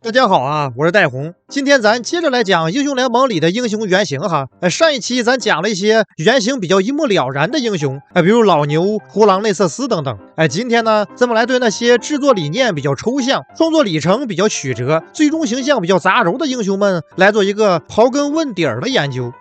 大家好啊，我是戴红。今天咱接着来讲英雄联盟里的英雄原型哈。上一期咱讲了一些原型比较一目了然的英雄，比如老牛、胡狼、内瑟斯等等。今天呢，咱们来对那些制作理念比较抽象、创作里程比较曲折、最终形象比较杂糅的英雄们来做一个刨根问底儿的研究。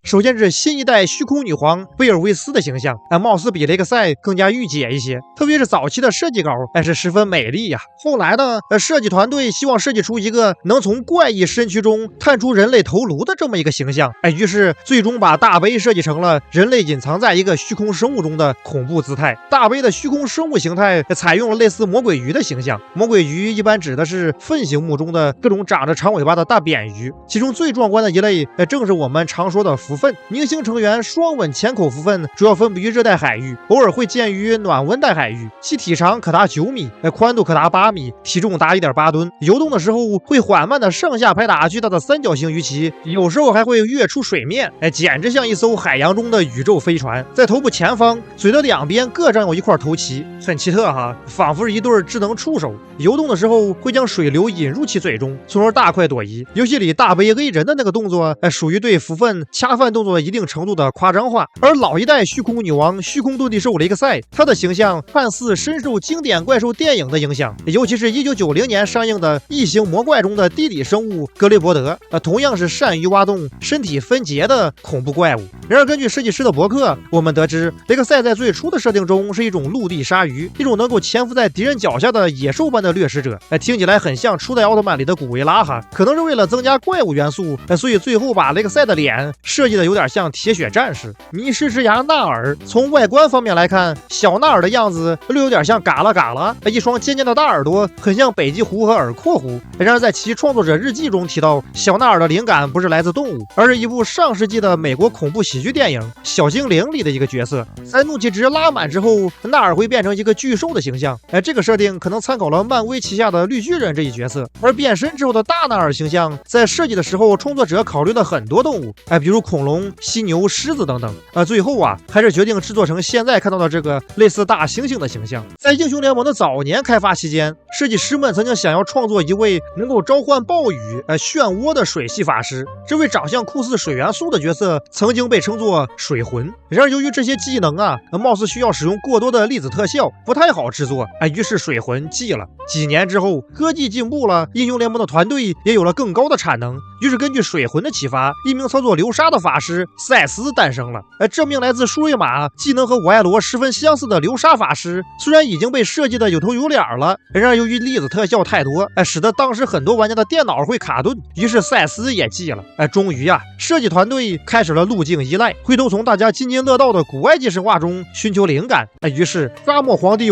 首先是新一代虚空女皇贝尔维斯的形象，貌似比雷克赛更加御姐一些，特别是早期的设计稿，是十分美丽呀。后来呢，设计团队希望设计出一个能从怪异身躯中探出人类头颅的这么一个形象，于是最终把大杯设计成了人类隐藏在一个虚空生物中的恐怖姿态。大杯的虚空生物形态采用了类似魔鬼鱼的形象，魔鬼鱼一般指的是粪形目中的各种长着长尾巴的大扁鱼，其中最壮观的一类，正是我们常说的蝠粪。明星成员双吻浅口蝠粪主要分布于热带海域，偶尔会见于暖温带海域，其体长可达9米，宽度可达8米，体重达1.8吨，游动的时候会缓慢的上下拍打巨大的三角形鱼鳍，有时候还会跃出水面，简直像一艘海洋中的宇宙飞船。在头部前方，嘴的两边各长有一块头鳍，很奇特哈，仿佛是一对智能触手。游动的时候会将水流引入其嘴中，从而大快朵颐。游戏里大杯 A 人的那个动作，属于对蝠粪恰饭动作一定程度的夸张化。而老一代虚空女王虚空遁地兽雷克赛，她的形象看似深受经典怪兽电影的影响，尤其是1990年上映的异形魔怪中的地底生物格雷伯德，同样是善于挖洞、身体分解的恐怖怪物。然而根据设计师的博客，我们得知雷克赛在最初的设定中是一种陆地鲨鱼，一种能够潜伏在敌人脚下的野兽般的掠食者，听起来很像初代奥特曼里的古维拉哈。可能是为了增加怪物元素，所以最后把雷克赛的脸设计的有点像铁血战士。迷失之牙纳尔，从外观方面来看，小纳尔的样子略有点像嘎啦嘎啦，一双尖尖的大耳朵很像北极狐和耳廓狐。然而在其创作者日记中提到，小纳尔的灵感不是来自动物，而是一部上世纪的美国恐怖喜剧电影《小精灵》里的一个角色。在怒气值拉满之后，纳尔会变成一个巨兽的形象，这个设定可能参考了漫威旗下的绿巨人这一角色。而变身之后的大纳尔形象，在设计的时候，创作者考虑了很多动物，比如恐龙、犀牛、狮子等等。最后还是决定制作成现在看到的这个类似大猩猩的形象。在英雄联盟的早年开发期间，设计师们曾经想要创作一位能够召唤暴雨、漩涡的水系法师。这位长相酷似水元素的角色曾经被称作水魂。然而由于这些技能貌似需要使用过多的粒子特效，不太好制作，于是水魂弃了。几年之后，科技进步了，英雄联盟的团队也有了更高的产能，于是根据水魂的启发，一名操作流沙的法师赛斯诞生了。这名来自舒瑞玛、技能和我爱罗十分相似的流沙法师，虽然已经被设计的有头有脸了，然而由于粒子特效太多，使得当时很多玩家的电脑会卡顿，于是赛斯也弃了。终于设计团队开始了路径依赖，回头从大家津津乐道的古埃及神话中寻求灵感。于是沙漠皇帝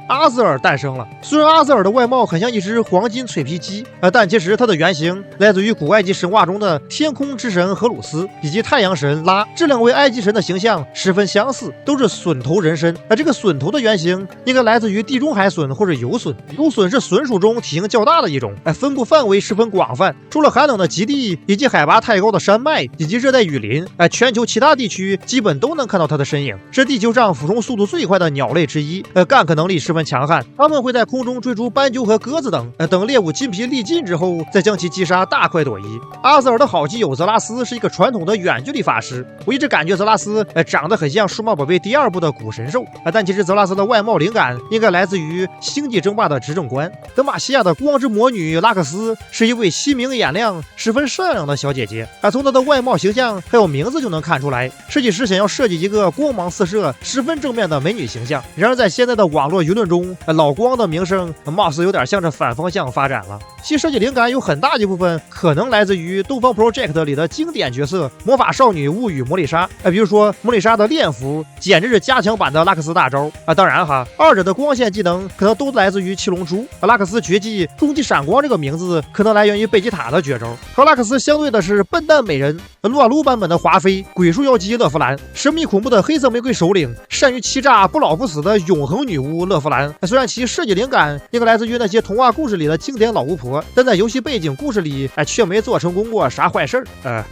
阿瑟尔诞生了。虽然阿瑟尔的外貌很像一只黄金脆皮鸡，但其实他的原型来自于古埃及神话中的天空之神荷鲁斯以及太阳神拉，这两位埃及神的形象十分相似，都是笋头人身。这个笋头的原型应该来自于地中海笋或者油笋。油笋是笋属中体型较大的一种，分布范围十分广泛，除了寒冷的极地以及海拔太高的山脉以及热带雨林，全球其他地区基本都能看到它的身影。是地球上俯冲速度最快的鸟类之一，干克能力十分强悍，它们会在空中追逐斑鸠和鸽子等，等猎物筋疲力尽之后再将其击杀，大快朵颐。阿瑟尔的好基友泽拉斯是一个传统的远距离法师，我一直感觉泽拉斯长得很像数码宝贝第2部的古神兽，但其实泽拉斯的外貌灵感应该来自于星际争霸的执政官德玛西亚的光之魔女拉克斯，是一位心明眼亮、十分善良的小姐姐。从她的外貌形象还有名字就能看出来，设计师想要设计一个光芒四射、十分正面的美女形象。然而在现在的网络舆论中，老光的名声貌似有点向着反方向发展了。其设计灵感有很大一部分可能来自于东方 Project 里的经典角色魔法少女物语魔丽莎，比如说魔丽莎的恋符简直是加强版的拉克斯大招当然二者的光线技能可能都来自于七龙珠。拉克斯绝技终极闪光这个名字可能来源于贝吉塔的绝招。和拉克斯相对的是笨蛋美人撸啊撸版本的华妃、鬼术妖姬勒弗兰、神秘恐怖的黑色玫瑰首领、善于欺诈不老不死的永恒女巫勒弗兰。虽然其设计灵感应该来自于那些童话故事里的经典老巫婆，但在游戏背景故事里却没做成功过啥坏事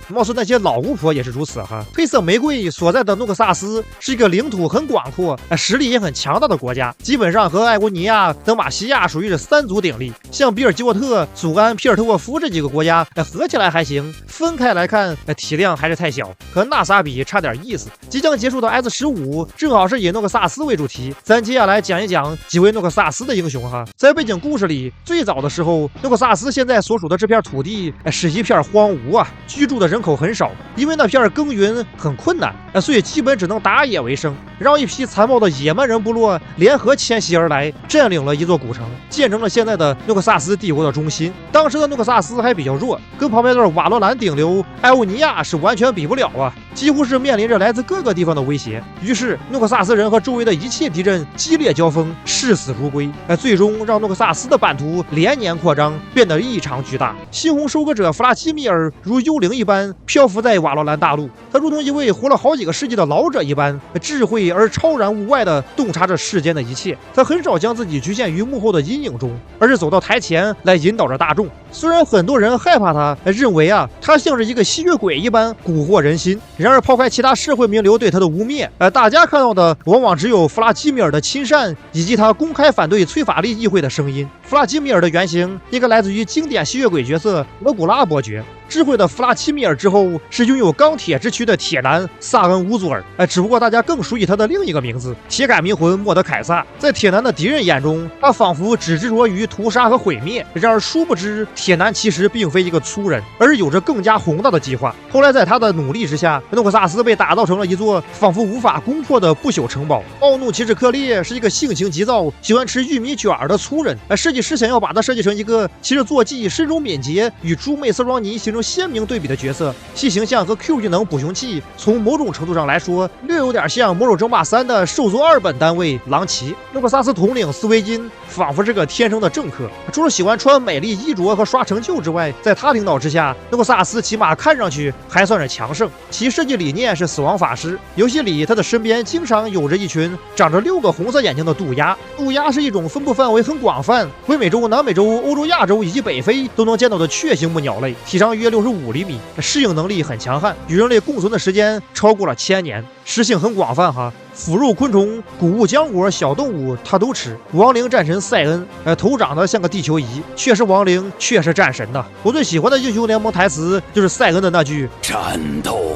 貌似那些老巫婆也是如此哈。褪色玫瑰所在的诺克萨斯是一个领土很广阔、实力也很强大的国家，基本上和艾国尼亚、德玛西亚属于是三足鼎立。像比尔吉沃特、祖安、皮尔特沃夫这几个国家，合起来还行，分开来看，体量还是太小，和纳萨比差点意思。即将结束的 S15正好是以诺克萨斯为主题，咱接下来讲一讲几位诺克萨斯的英雄哈。在背景故事里，最早的时候，诺克萨斯现在所属的这片土地是一片荒芜啊，居住的人口很少，因为那片耕耘很困难，所以基本只能打野为生。让一批残暴的野蛮人部落联合迁徙而来，占领了一座古城，建成了现在的诺克萨斯帝国的中心。当时的诺克萨斯还比较弱，跟旁边的瓦洛兰顶流艾欧尼亚是完全比不了啊，几乎是面临着来自各个地方的威胁。于是诺克萨斯人和周围的一切敌人激烈交锋，视死如归，最终让诺克萨斯的版图连年扩张，变得异常巨大。猩红收割者弗拉基米尔如幽灵一般漂浮在瓦洛兰大陆，他如同一位活了好几个世纪的老者一般，智慧而超然物外地洞察着世间的一切。他很少将自己局限于幕后的阴影中，而是走到台前来引导着大众。虽然很多人害怕他，认为他像是一个吸血鬼一般蛊惑人心，然而抛开其他社会名流对他的污蔑，大家看到的往往只有弗拉基米尔的亲善以及他公开反对崔法利议会的声音。弗拉基米尔的原型应该来自于经典吸血鬼角色俄古拉伯爵。智慧的弗拉基米尔之后是拥有钢铁之躯的铁男萨恩乌祖尔，只不过大家更熟悉他的另一个名字铁杆迷魂莫德凯撒。在铁男的敌人眼中，他仿佛只执着于屠杀和毁灭，然而殊不知铁男其实并非一个粗人，而有着更加宏大的计划。后来在他的努力之下，诺克萨斯被打造成了一座仿佛无法攻破的不朽城堡。暴怒骑士克列是一个性情急躁、喜欢吃玉米卷的粗人，设计师想要把他设计成一个骑着坐骑、身手敏捷，与朱妹瑟庄尼形成鲜明对比的角色，其形象和 Q 技能补雄器从某种程度上来说，略有点像《魔兽争霸3》的兽族2本单位狼骑。诺克萨斯统领斯维金仿佛是个天生的政客，除了喜欢穿美丽衣着和刷成就之外，在他领导之下，诺克萨斯起码看上去还算是强盛。其设计理念是死亡法师，游戏里他的身边经常有着一群长着6个红色眼睛的渡鸦。渡鸦是一种分布范围很广泛，北美洲、南美洲、欧洲、亚洲以及北非都能见到的雀形目鸟类，体长约65厘米，适应能力很强悍，与人类共存的时间超过了1000年，食性很广泛哈。腐肉、昆虫、谷物、浆果、小动物，他都吃。亡灵战神塞恩，头长得像个地球仪，确实亡灵，确实战神呐。我最喜欢的英雄联盟台词就是塞恩的那句“战斗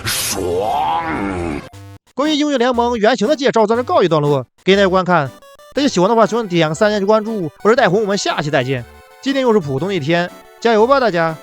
爽”。关于英雄联盟原型的介绍，在这告一段落，给大家观看。大家喜欢的话，希望点个3连关注。我是戴红，我们下期再见。今天又是普通的一天，加油吧，大家！